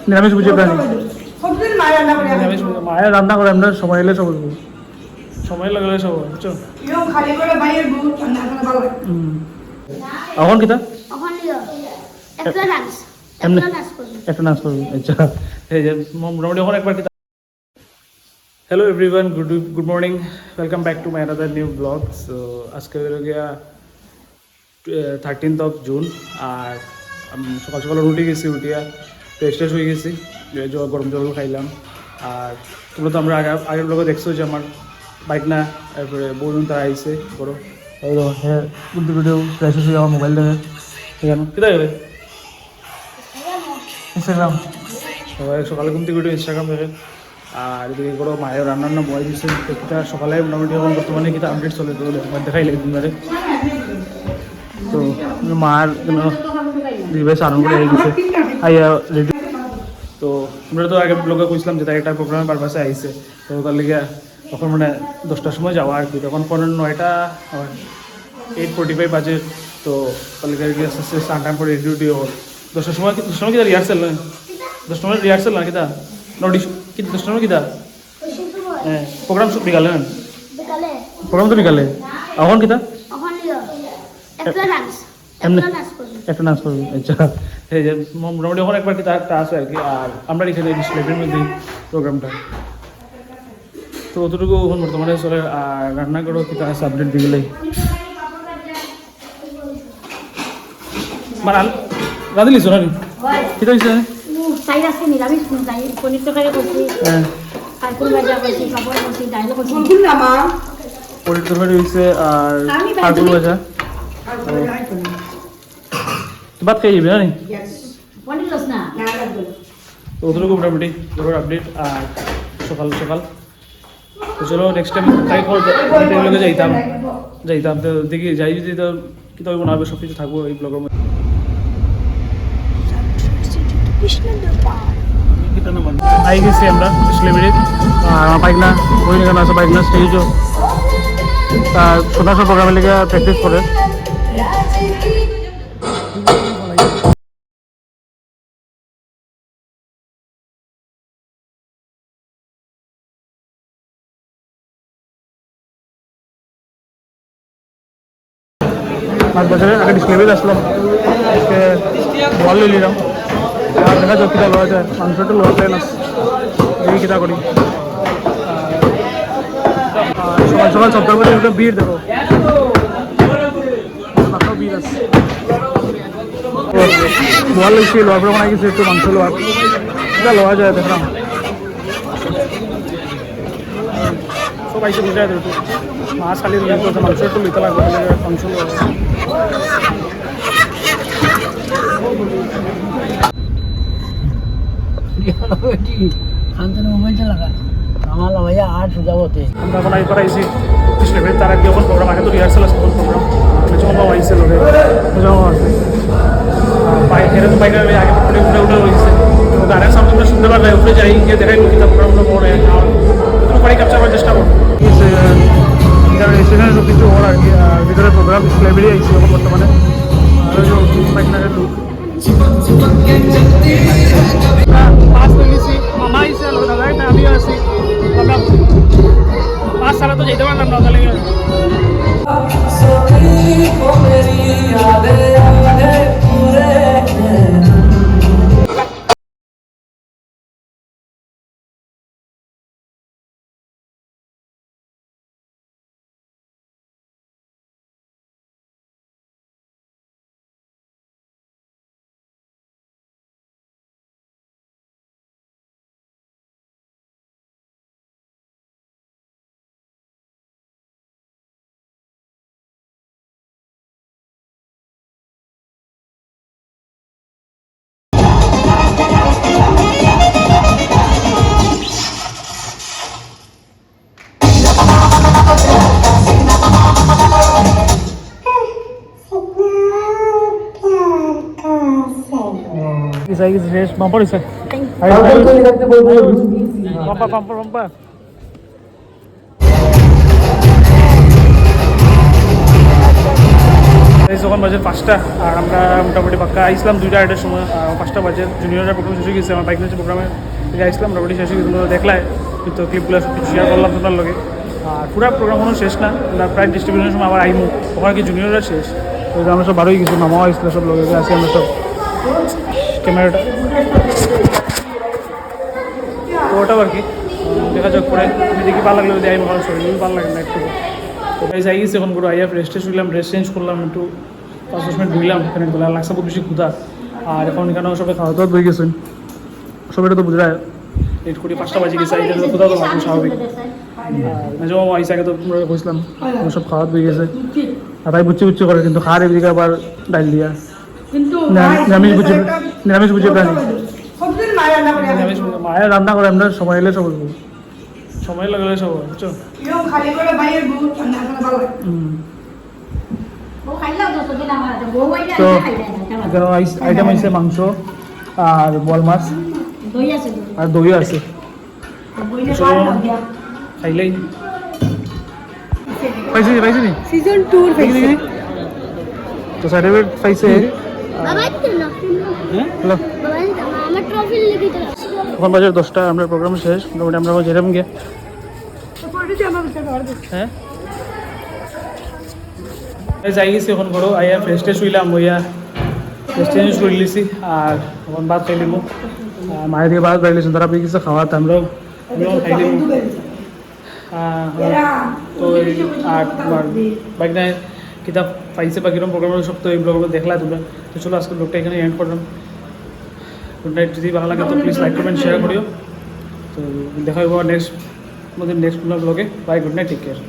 নিরামিষ বুঝে প্রাণী মায়ের রান্না করে আমরা সময় এলে সব সময় লাগলে সব বুঝছো এখন কিতা একটা নাচ করবি আচ্ছা এই যে মোটামুটি এখন একবার কিতা hello everyone good morning welcome back to my another new blog so আজকে হলো গিয়া 13th of June আর সকাল সকাল উঠে গেছি উঠিয়া ফ্রেশ ট্রেশ হয়ে গেছি গরম জল খাইলাম আর তোমরা তো আমরা আগের ব্লগে দেখছো যে আমার বাইক না তারপরে বলুন তারা আইসে বড়ো হ্যাঁ উল্টো ভিডিও ফ্রেশ হয়ে আমার মোবাইল দেখে সেখানে কোথায় যাবে ইনস্টাগ্রাম সবাই সকালে ঘুম থেকে উঠে ইনস্টাগ্রাম দেখে আর এদিকে কোনো মায়ের রান্নার না বয় দিচ্ছে কিতা সকালে মোটামুটি এখন বর্তমানে কিতা আপডেট চলে তো দেখাইলে দিনবারে তো মার জন্য বেশ আনন্দ করে গেছে আইয়া রেডি তো আমরা তো আগে ব্লগে কইছিলাম যে তাই একটা প্রোগ্রামের পারপাসে আইসে তো তার লিগে তখন মানে 10টার সময় যাওয়া আর কি তখন 9টা 8:45 বাজে তো তার লিগে আস্তে আস্তে স্নান টান করে রেডি উঠি 10টার সময় কিতা রিহার্সেল নয় 10টার সময় রিহার্সেল না কিতা কি 10টার সময় কিতা হ্যাঁ প্রোগ্রাম বিকালে না প্রোগ্রাম তো বিকালে এখন কিতা একটা নাচ করবি আচ্ছা এই যে মোটামুটি এখন একবার কি তার আছে আর কি আর আমরা এখানে ডিসপ্লের মধ্যে প্রোগ্রামটা তো অতটুকু এখন বর্তমানে চলে আর রান্না করো কি তার আছে আপডেট দিয়ে গেলেই মানে রাঁধিলিস না কি তো হয়েছে পনির তরকারি হয়েছে আর আলু ভাজা ভাত খাই যাবি না তো ওদেরকে মোটামুটি ধরো আপডেট আর সকাল সকাল তো চলো নেক্সট টাইম তাই লগে যাইতাম তো দেখি যাই যদি তো কী তবে মনে হবে সব কিছু থাকবো এই ব্লগের মধ্যে আই গেছি আমরা ডিসপ্লেবেরিত আমার বাইক না ওই নিয়ে আছে বাইক না স্টেজও তার সোনাশো প্রোগ্রামের লেগে প্র্যাকটিস করে পাঁচ বছরের আগে ডিসপ্লেবেরিত আসলাম আজকে বল নিয়ে নিলাম আর দেখা যাক কিতা লওয়া যায় মাংসটা লোয়া যায় না দেখি কিতা করি সকাল সকাল সপ্তাহ করে একটা ভিড় দেখো ভিড় আছে বল লইছি লোয়ার পরে মনে গেছে একটু মাংস লোয়ার কিতা লওয়া যায় দেখলাম সব আইসে বুঝাই দেবো মাছ খালি মাংস একটু লইতে লাগবে মাংস আমরা এখন আগে করাইছি ডিসপ্লেবেরিত তার আগে যখন প্রোগ্রাম আগে তো রিহার্সাল আছে তখন প্রোগ্রাম যখন আইসে লোকে যখন আছে বাইকের আগে উঠে রয়েছে তো গানের সামনে আমরা শুনতে পারলে উঠে যাই গিয়ে দেখাই কিতাব প্রোগ্রামটা পড়ে পরে ক্যাপচার করার চেষ্টা করবো সেখানে সব কিছু ওর আর কি আর ভিতরে প্রোগ্রাম ডিসপ্লেবেরি আইসি এখন বর্তমানে আর বাইকনারের লুক পাঁচ তুলেছি মামা আইসে দাদা একটা আমিও আছি আমরা পাঁচ সালে তো যেতে পারলাম না তাহলে bumper is bumper. যখন বাজে 5টা, আর আমরা মোটামুটি পাক্কা আইসলাম 2টা-2টার সময়। 5টা বাজে জুনিয়রের প্রোগ্রাম শেষ হয়ে গেছে, আমার বাইক নিয়ে প্রোগ্রামে থেকে আইসলাম মোটামুটি শেষ হয়ে গেছে। তোমরা দেখলাই কিন্তু ক্লিপগুলো সব কিছু শেয়ার করলাম তোমার লগে। আর পুরো প্রোগ্রাম কোনো শেষ না, আমরা প্রায় ডিস্ট্রিবিউশনের সময় আবার আইমু, ওখানে কি জুনিয়ররা শেষ। তো আমরা সব বারোই গেছি, মামাও আসছিল, সব লগে আছি আমরা সব। ক্যামেরাটা তো ওটাও আর কি দেখা যাক পরে, আমি দেখি ভালো লাগলে যদি আইমু, কারণ শরীর ভালো লাগে না একটু। তো গাইজ আই গেছি এখন করে, আইয়া ফ্রেশ ট্রেশ হইলাম, ড্রেস চেঞ্জ করলাম, একটু 5-10 মিনিট ঘুরলাম, এখানে গোলা লাগছে বহুত বেশি ক্ষুধা। আর এখন এখানেও সবাই খাওয়া দাওয়া হয়ে গেছেন, সবাই তো বুঝলাম 8:45 বাজে গেছে, এই জন্য ক্ষুধা তো লাগবে স্বাভাবিক। মাঝে মামা আইসা আগে তো বসলাম, সব খাওয়া হয়ে গেছে। আর তাই বুচ্ছি বুচ্ছি করে, কিন্তু খাওয়ার এদিকে আবার ডাইল দিয়া নিরামিষ বুঝে প্রাণী, মায়ের রান্না করে, আমরা সময় এলে সব সময় লাগলে সব বুঝছো। তো আইটেম হয়েছে মাংস আর বল মাছ আর দইও আছে, খাইলেই পাইছি নি সিজন 2 পাইছে তো সার্টিফিকেট পাইছে। এখন বাজে 10টা, আমরা প্রোগ্রাম শেষ মোটামুটি, আমরা যেরকম গিয়ে হ্যাঁ যাই গেছি এখন করো, আইয়া ফ্রেশ ট্রেশ হইলাম, হইয়া ফ্রেশ চেঞ্জ করে লিছি। আর এখন ভাত খাই লিমু, মায়ের দিকে ভাত খাই লিছি, তারা পেয়ে গেছে খাওয়া, আমরাও খাই লিমু। তো আর তোমার বাইক নাই কিতাব পাইছে বা কিরকম প্রোগ্রামের সব, তো এই ব্লগগুলো দেখলা তোমরা। তো চলো আজকে ব্লগটা এখানে এন্ড করলাম। Good night. যদি ভালো লাগে তো প্লিজ লাইক কমেন্ট শেয়ার করিও। তো দেখা হইব নেক্সট ব্লগে। Bye, good night, take care.